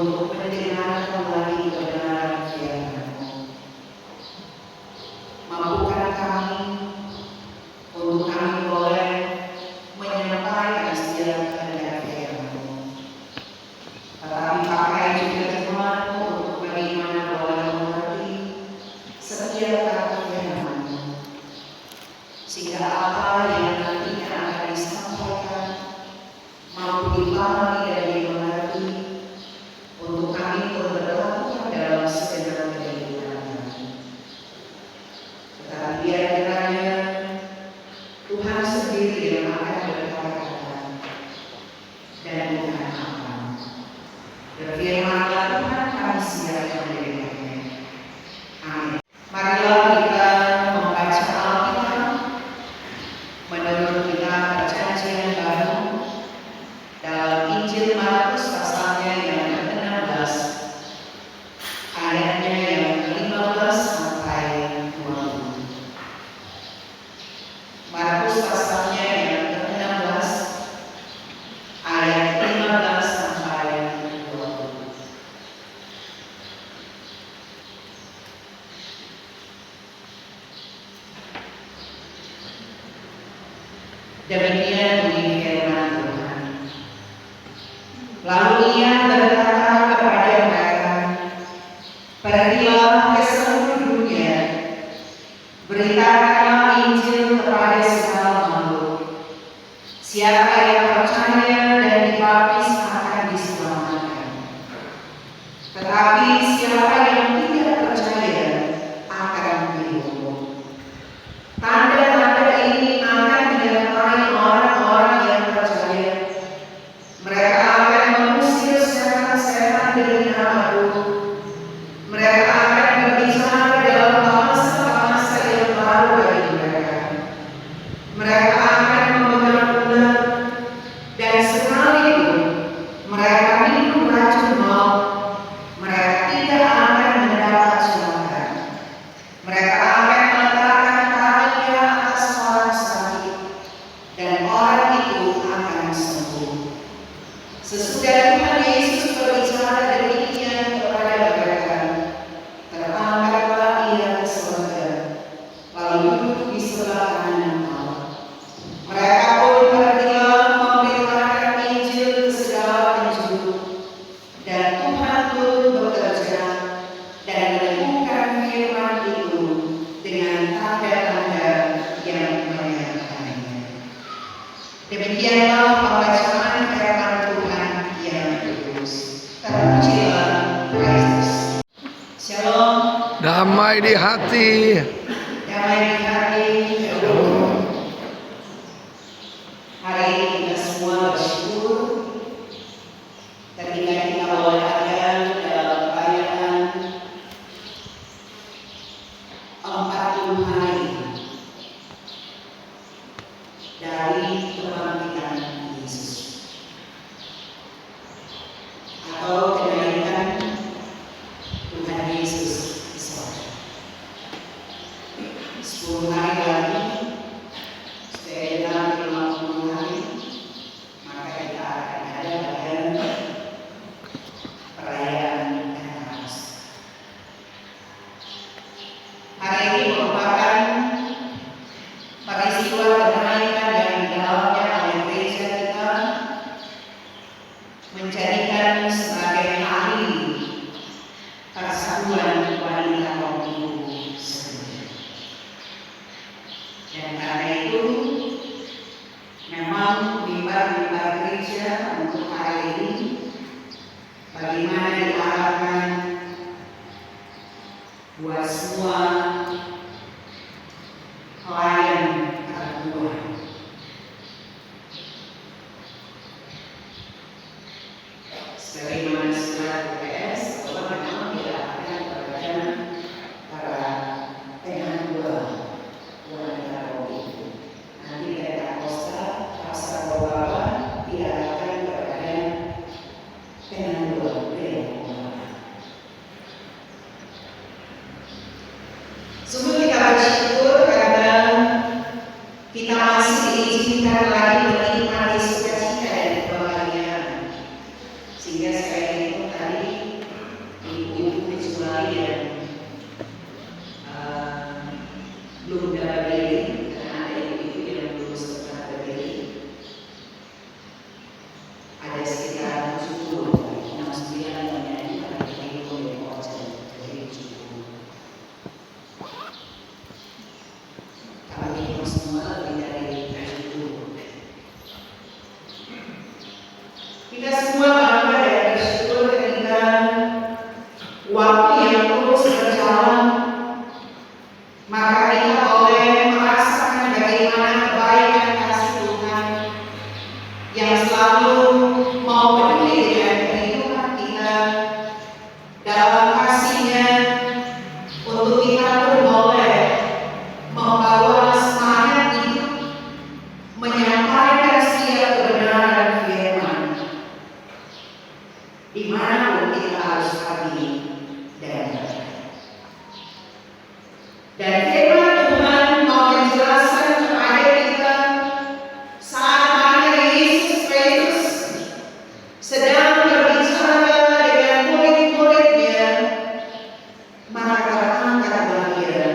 untuk mendengar kembali kebenaran firman-Mu. Mampukan kami untuk kami boleh menyampaikan setiap kehendak firman-Mu. Tetapi pakai juga firman-Mu untuk bagaimana boleh mengerti setiap kata firman-Mu, sehingga apa yang nantinya akan disampaikan mampu dipahami dan dimengerti untuk kami pun berlaku dalam segenap kehidupan kami. Tetapi biar kiranya Tuhan sendiri yang akan berkata-kata dan bukan apa. Berfirmanlah Tuhan, kami siap mendengarnya. Amin. Marilah kita membaca Alkitab menurut kitab Perjanjian Baru dalam Injil Markus pasalnya yang ke-16, ayatnya yang ke-15 sampai 20. Markus pasalnya yang ke-16, ayat 15 sampai 20. Demikian bunyi firman Tuhan. Lalu Ia berkata kepada mereka, "Pergilah ke seluruh dunia, beritakanlah Injil kepada segala makhluk. Siapa yang percaya dan dibaptis akan diselamatkan. Tetapi siapa yang tidak percaya akan dihukum. Tanda-tanda ini akan dinyatakan orang-orang yang percaya. Mereka akan mengusir setan-setan dari namaku. Mereka akan berbicara dalam bahasa-bahasa yang baru bagi mereka. Mereka akan memegang ular, dan sekalipun mereka minum racun maut, mereka tidak akan mendapat celaka. Mereka akan meletakkan tangannya atas orang sakit, dan orang itu akan sembuh." Sesudah Tuhan Yesus berbicara demikian kepada mereka, terangkatlah Ia ke surga, lalu duduk di sebelah kanan Allah. Mereka pun pergilah memberitakan Injil ke segala penjuru, dan Tuhan pun bekerja dan meneguhkan firman itu dengan tanda-tanda yang menyertainya. Demikianlah pembacaan firman Tuhan yang kudus. Terpujilah Kristus. Shalom. Damai di hati. Damai di hati. Shalom. Hari ini kita semua bersyukur ketika kita boleh ada dalam perayaan 40 hari dari kebangkitan Yesus, atau kenaikan Tuhan Yesus ke sorga. 10 hari lagi, supaya dalam 50 hari, maka kita akan ada pada perayaan Pentekosta. Hari ini merupakan peristiwa kenaikan yang di dalamnya oleh gereja kita menjadikan sebagai hari persatuan wanita kaum ibu sedunia. Dan karena itu memang mimbar-mimbar gereja untuk hari ini bagaimana diharapkan buat semua klien tertua. Sebagaimana surat UPS bahwa memang tidak akan kepada para penghamba wanita kaum ibu. Nanti Pentekosta pasal 28 tidak akan kepada penghamba pria. Sungguh kita bersyukur karena kita masih diizinkan lagi menikmati sukacita dan kebahagiaan. Sehingga sekali itu tadi lagi yang belum dapat diri, karena ada ibu-ibu yang belum sempat berdiri. Ada sekitar 70, 69 yang menyanyi pada hari itu yang wajar dari 70. Kami itu semua lebih dari 70. Kita semua bangga dan bersyukur ketika waktu yang terus berjalan, maka kita boleh merasakan bagaimana kebaikan kasih Tuhan yang selalu mau peduli dengan kehidupan kita. Dalam kasih-Nya untuk kita pun boleh membawa semangat hidup, menyampaikan setiap kebenaran firman di mana kita harus hadir dan firman Tuhan mau menjelaskan kepada kita saat mana Yesus Kristus sedang berbicara dengan murid-muridnya, maka terangkatlah dia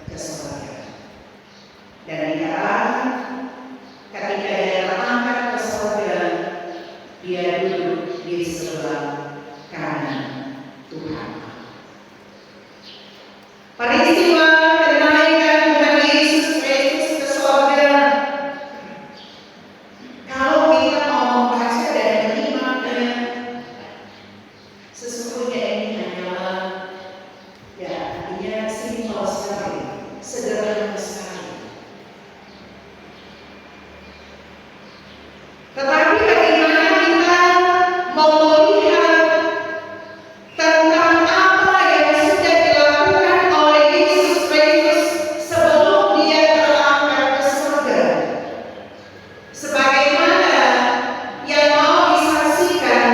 ke surga. Dan dikatakan ketika dia terangkat ke surga, dia duduk di sebelah kanan Tuhan. Peristiwa kenaikan Tuhan Yesus Kristus ke surga, kalau kita mau membaca dan menyimaknya, sesungguhnya ini hanyalah artinya simpel sekali, sederhana sekali. Tetapi bagaimana kita mau melihat tentang apa yang sudah dilakukan oleh Yesus Kristus sebelum dia terangkat ke surga, sebagaimana yang mau disaksikan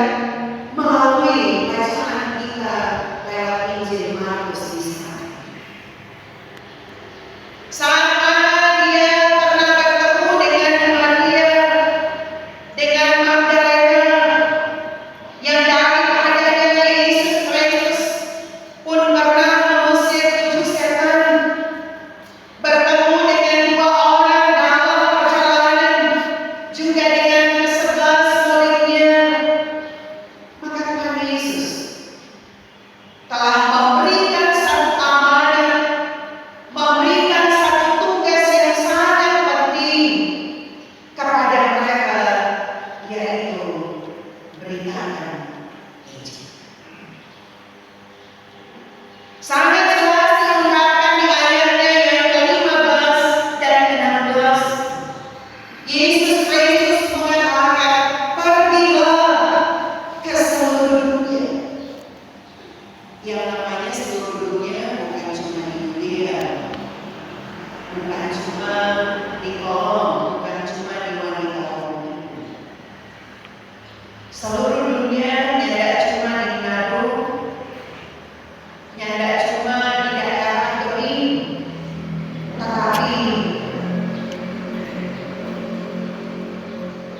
melalui bacaan kita lewat Injil Markus di sana. Saat mana dia pernah bertemu dengan Maria, dengan Magdalena, yang daripadanya Yesus Kristus pun pernah mengusir 7 setan, bertemu dengan 2 orang dalam perjalanan, juga dengan 11 muridnya. Maka Tuhan Yesus telah memberikan satu amanat, memberikan satu tugas yang sangat penting kepada mereka, yaitu beritakan Injil. Sangat jelas diungkapkan di ayatnya yang ke-15 dan ke-16. Yesus Kristus mengatakan, pergilah ke seluruh dunia. Yang namanya seluruh dunia bukan cuma di Yudea, bukan cuma di kolom, bukan cuma di wanita kolom. Seluruh dunia tidak cuma di Manado, tidak cuma di daerah Bening, tetapi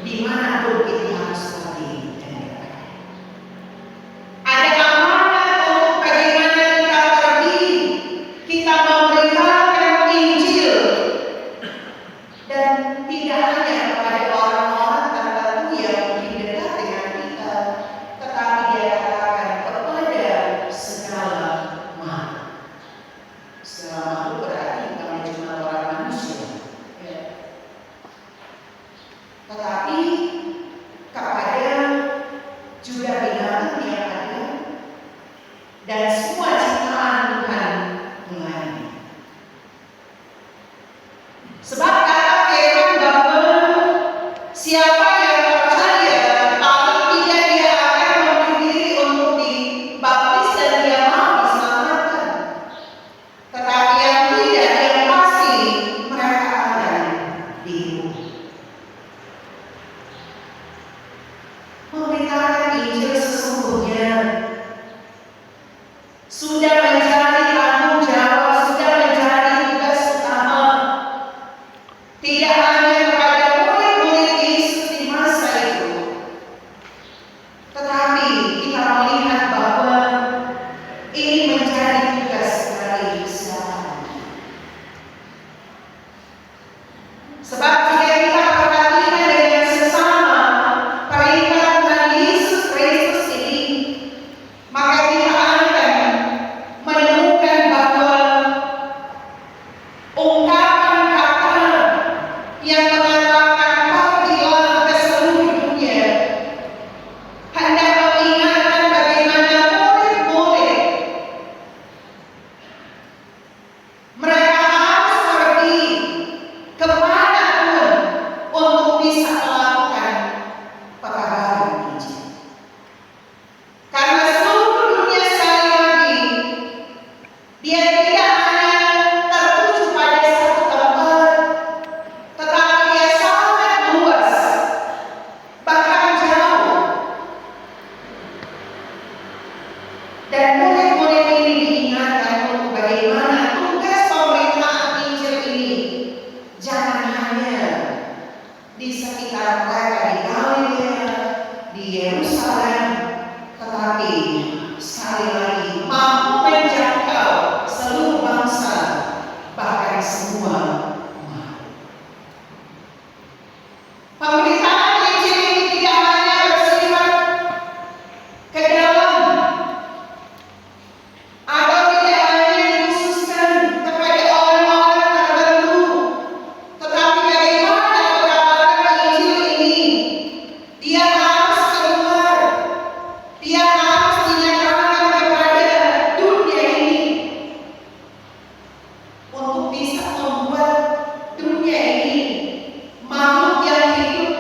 di mana pun kita harus pergi dan berkarya. Ada amanat untuk bagaimana kita pergi Dan murid-murid ini diingatkan untuk bagaimana tugas pemberitaan Injil ini jangan hanya di sekitar mereka di Galilea, di Yerusalem, tetapi sekali lagi mampu menjangkau seluruh bangsa, bahkan semua umat. Pemberitaan Injil ini tidak hanya bersifat ke dalam atau tidak hanya dikhususkan kepada orang-orang tertentu, tetapi bagaimana kabar Injil ini dia harus keluar, dia harus dinyatakan kepada dunia ini untuk bisa membuat dunia ini, makhluk yang hidup,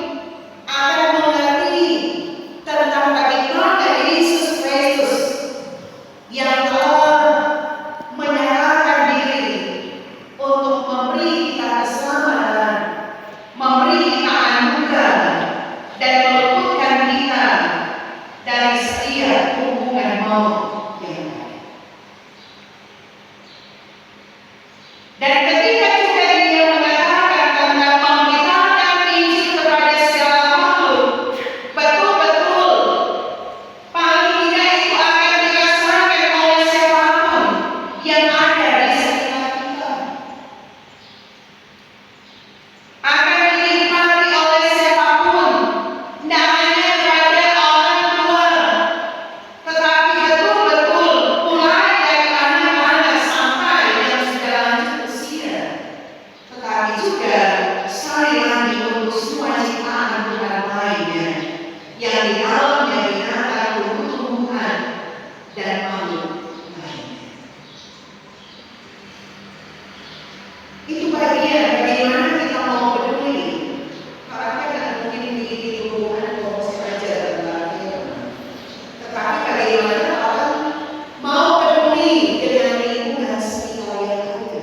akan mengerti tentang bagaimana Yesus Kristus yang telah menyatakan diri untuk memberi kita keselamatan, memberi kita anugerah, dan meluputkan kita dari setiap hubungan maut yang ada. Dan ketika juga dia mengatakan tentang memberitakan Injil kepada segala makhluk, betul-betul paling tidak itu akan dirasakan oleh siapapun yang ada di sekitar kita, akan dinikmati oleh siapapun, tidak hanya kepada orang tua, tetapi betul-betul mulai dari anak-anak sampai yang sudah lanjut usia, tetapi juga sekali lagi untuk semua ciptaan Tuhan lainnya yang di dalamnya binatang, tumbuh-tumbuhan, dan makhluk lainnya. Itu bagian bagaimana kita mau peduli. Karena kan mungkin di hubungan kalau saja tentang firman, tetapi bagaimana orang mau peduli dengan lingkungan sekitar yang ada.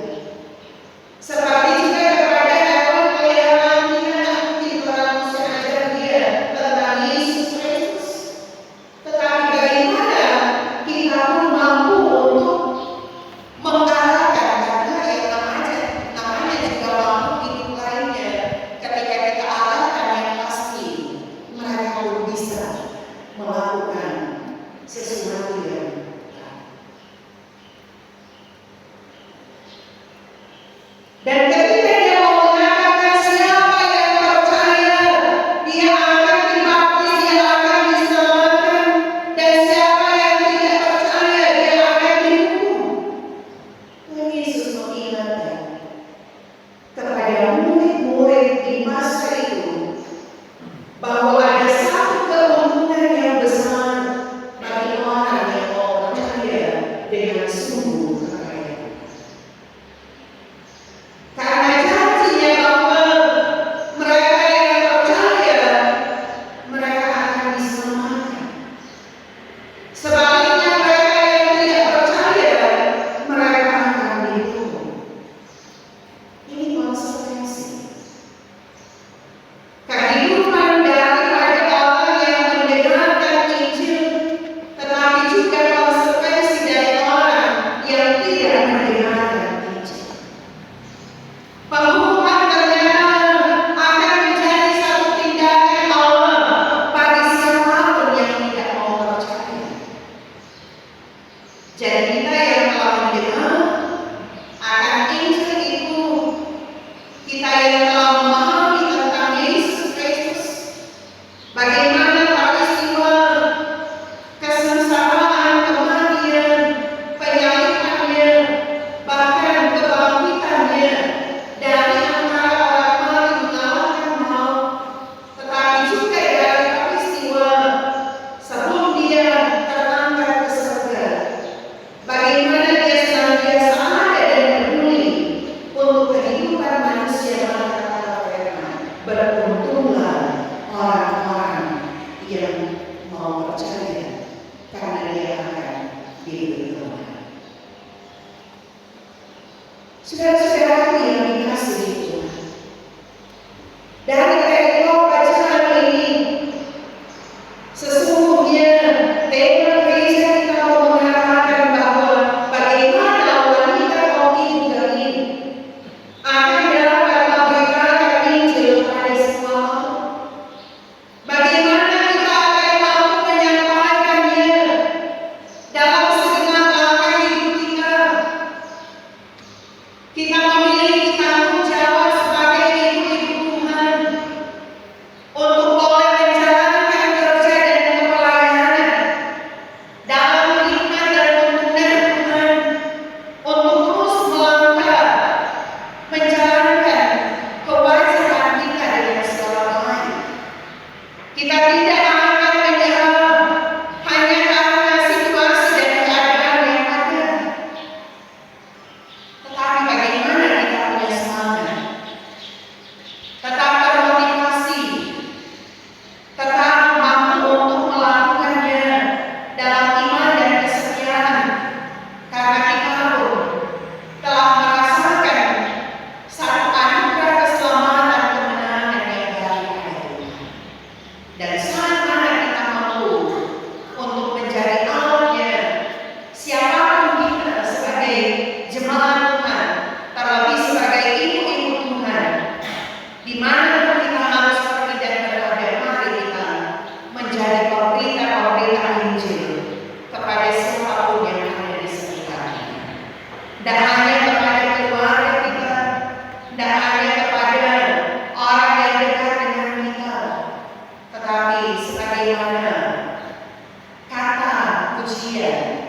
Seperti juga kepada hewan peliharaan kita, mungkin orang sengaja dia tentang Yesus Kristus, tetapi bagaimana kita pun mampu untuk mengatakan, karena yang namanya juga makhluk hidup lainnya, ketika kita arahkan yang pasti mereka pun bisa melakukan sesuatu yang dan ketika dia mau mengatakan siapa yang percaya dia akan dibaptis, dia akan diselamatkan, dan siapa yang tidak percaya dia akan dihukum. Dan Yesus mengingatkan kepada murid-murid di masa itu bahwa ada satu keuntungan yang besar bagi orang yang mau percaya dengan sungguh kepada karena janjinya bahwa mereka yang percaya mereka akan diselamatkan. Sebaliknya mereka yang tidak percaya mereka akan dihukum. Ini konsekuensi kehidupan daripada orang yang mendengarkan Injil, tetapi juga konsekuensi dari orang yang tidak mendengarkan Injil. Penghukuman ternyata akan menjadi satu tindakan Allah bagi siapapun yang tidak mau percaya. Jadi kita yang telah mendengar akan Injil itu, kita yang telah memahami tentang Yesus Kristus, bagaimana peristiwa kesengsaraan, kematian, penyalibannya, bahkan kebangkitannya dari antara orang mati mengalahkan maut, tetapi juga dari peristiwa sebelum dia terangkat ke surga, bagaimana dia senantiasa ada dan peduli untuk kehidupan manusia. Kata firman, beruntunglah orang-orang yang mau percaya, karena dia akan diberi Tuhan. Saudara-saudaraku yang dikasihi Tuhan, dari perikop bacaan ini sesungguhnya tema gereja kita mau mengatakan pujian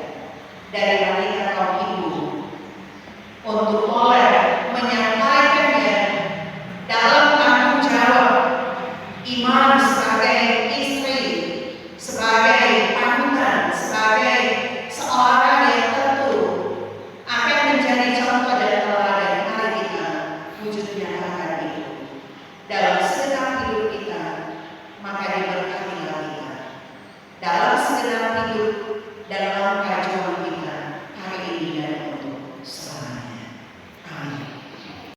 dari wanita kaum ibu untuk oleh